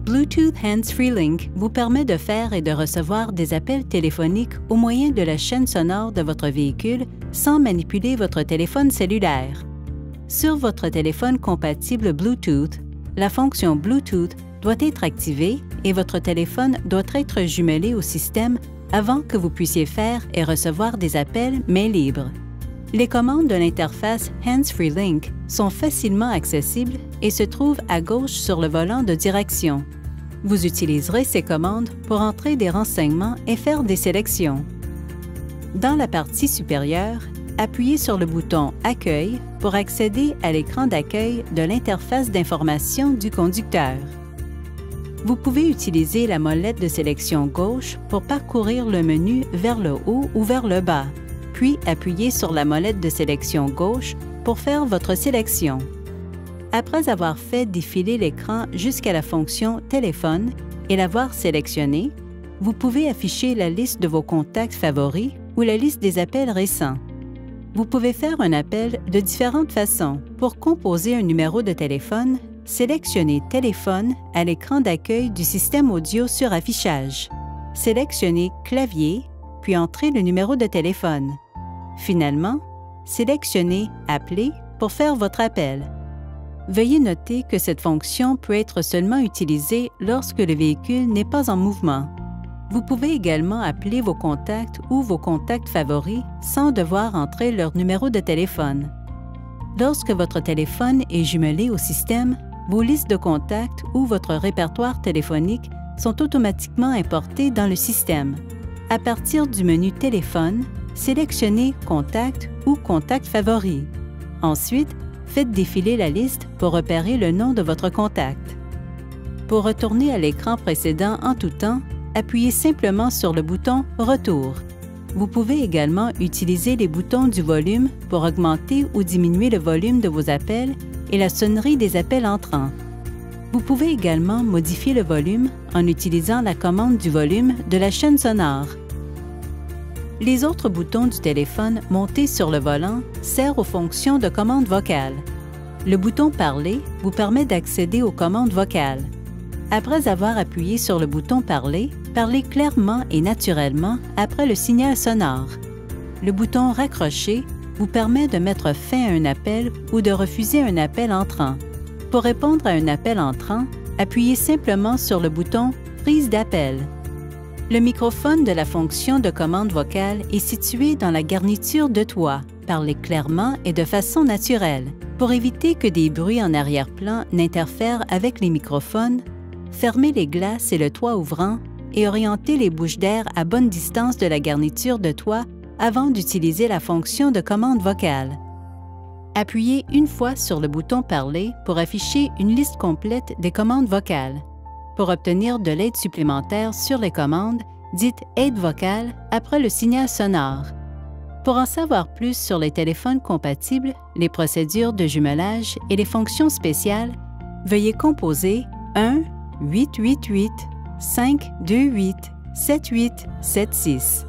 Bluetooth Hands-Free Link vous permet de faire et de recevoir des appels téléphoniques au moyen de la chaîne sonore de votre véhicule sans manipuler votre téléphone cellulaire. Sur votre téléphone compatible Bluetooth, la fonction Bluetooth doit être activée et votre téléphone doit être jumelé au système avant que vous puissiez faire et recevoir des appels main libre. Les commandes de l'interface Hands-Free Link sont facilement accessibles et se trouvent à gauche sur le volant de direction. Vous utiliserez ces commandes pour entrer des renseignements et faire des sélections. Dans la partie supérieure, appuyez sur le bouton « Accueil » pour accéder à l'écran d'accueil de l'interface d'information du conducteur. Vous pouvez utiliser la molette de sélection gauche pour parcourir le menu vers le haut ou vers le bas, puis appuyez sur la molette de sélection gauche pour faire votre sélection. Après avoir fait défiler l'écran jusqu'à la fonction « Téléphone » et l'avoir sélectionné, vous pouvez afficher la liste de vos contacts favoris ou la liste des appels récents. Vous pouvez faire un appel de différentes façons. Pour composer un numéro de téléphone, sélectionnez « Téléphone » à l'écran d'accueil du système audio sur affichage. Sélectionnez « Clavier » puis entrez le numéro de téléphone. Finalement, sélectionnez « Appeler » pour faire votre appel. Veuillez noter que cette fonction peut être seulement utilisée lorsque le véhicule n'est pas en mouvement. Vous pouvez également appeler vos contacts ou vos contacts favoris sans devoir entrer leur numéro de téléphone. Lorsque votre téléphone est jumelé au système, vos listes de contacts ou votre répertoire téléphonique sont automatiquement importés dans le système. À partir du menu Téléphone, sélectionnez Contacts ou Contacts favoris. Ensuite, faites défiler la liste pour repérer le nom de votre contact. Pour retourner à l'écran précédent en tout temps, appuyez simplement sur le bouton « Retour ». Vous pouvez également utiliser les boutons du volume pour augmenter ou diminuer le volume de vos appels et la sonnerie des appels entrants. Vous pouvez également modifier le volume en utilisant la commande du volume de la chaîne sonore. Les autres boutons du téléphone montés sur le volant servent aux fonctions de commande vocale. Le bouton « Parler » vous permet d'accéder aux commandes vocales. Après avoir appuyé sur le bouton « Parler », parlez clairement et naturellement après le signal sonore. Le bouton « Raccrocher » vous permet de mettre fin à un appel ou de refuser un appel entrant. Pour répondre à un appel entrant, appuyez simplement sur le bouton « Prise d'appel ». Le microphone de la fonction de commande vocale est situé dans la garniture de toit. Parlez clairement et de façon naturelle. Pour éviter que des bruits en arrière-plan n'interfèrent avec les microphones, fermez les glaces et le toit ouvrant et orientez les bouches d'air à bonne distance de la garniture de toit avant d'utiliser la fonction de commande vocale. Appuyez une fois sur le bouton « Parler » pour afficher une liste complète des commandes vocales. Pour obtenir de l'aide supplémentaire sur les commandes, dites « Aide vocale » après le signal sonore. Pour en savoir plus sur les téléphones compatibles, les procédures de jumelage et les fonctions spéciales, veuillez composer 1-888-528-7876.